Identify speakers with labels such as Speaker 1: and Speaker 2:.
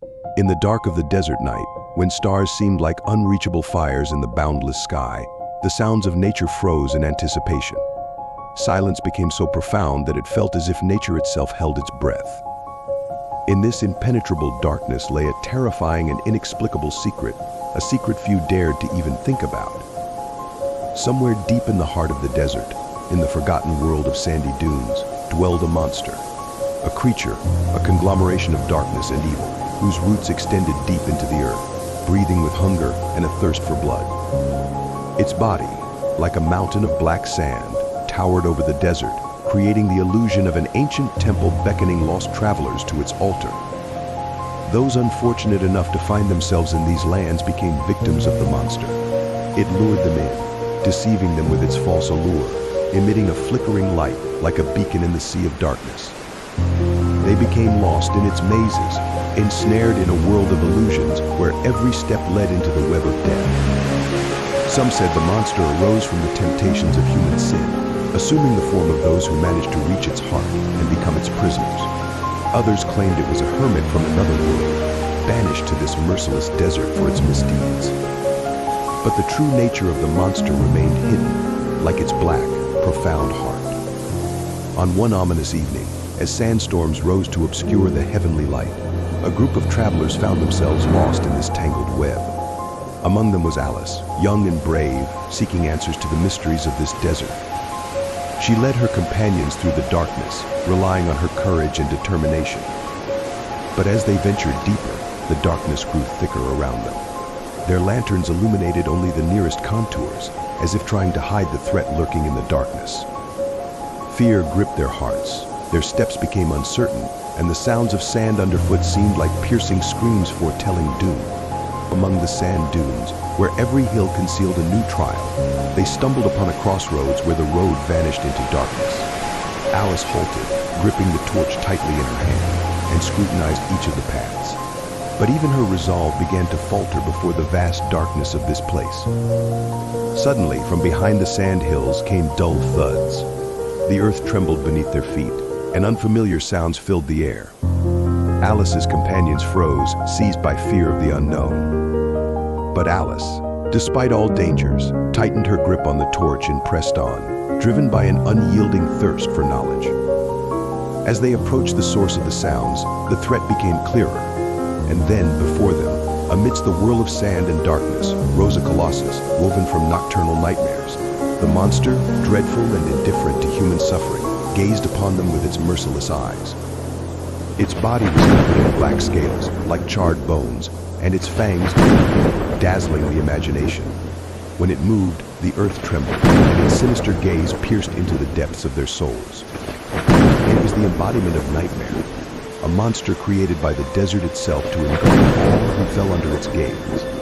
Speaker 1: In the dark of the desert night, when stars seemed like unreachable fires in the boundless sky, the sounds of nature froze in anticipation. Silence became so profound that it felt as if nature itself held its breath. In this impenetrable darkness lay a terrifying and inexplicable secret, a secret few dared to even think about. Somewhere deep in the heart of the desert, in the forgotten world of sandy dunes, dwelled a monster. A creature, a conglomeration of darkness and evil, whose roots extended deep into the earth, breathing with hunger and a thirst for blood. Its body, like a mountain of black sand, towered over the desert, creating the illusion of an ancient temple beckoning lost travelers to its altar. Those unfortunate enough to find themselves in these lands became victims of the monster. It lured them in, deceiving them with its false allure, emitting a flickering light like a beacon in the sea of darkness. They became lost in its mazes, ensnared in a world of illusions where every step led into the web of death. Some said the monster arose from the temptations of human sin, assuming the form of those who managed to reach its heart and become its prisoners. Others claimed it was a hermit from another world, banished to this merciless desert for its misdeeds. But the true nature of the monster remained hidden, like its black, profound heart. On one ominous evening, as sandstorms rose to obscure the heavenly light, a group of travelers found themselves lost in this tangled web. Among them was Alice, young and brave, seeking answers to the mysteries of this desert. She led her companions through the darkness, relying on her courage and determination. But as they ventured deeper, the darkness grew thicker around them. Their lanterns illuminated only the nearest contours, as if trying to hide the threat lurking in the darkness. Fear gripped their hearts, their steps became uncertain, and the sounds of sand underfoot seemed like piercing screams foretelling doom. Among the sand dunes, where every hill concealed a new trial, they stumbled upon a crossroads where the road vanished into darkness. Alice halted, gripping the torch tightly in her hand, and scrutinized each of the paths. But even her resolve began to falter before the vast darkness of this place. Suddenly, from behind the sand hills came dull thuds. The earth trembled beneath their feet, and unfamiliar sounds filled the air. Alice's companions froze, seized by fear of the unknown. But Alice, despite all dangers, tightened her grip on the torch and pressed on, driven by an unyielding thirst for knowledge. As they approached the source of the sounds, the threat became clearer. And then, before them, amidst the whirl of sand and darkness, rose a colossus woven from nocturnal nightmares. The monster, dreadful and indifferent to human suffering, gazed upon them with its merciless eyes. Its body was covered in black scales, like charred bones, and its fangs dazzling the imagination. When it moved, the earth trembled, and its sinister gaze pierced into the depths of their souls. It was the embodiment of nightmare, a monster created by the desert itself to engulf all who fell under its gaze.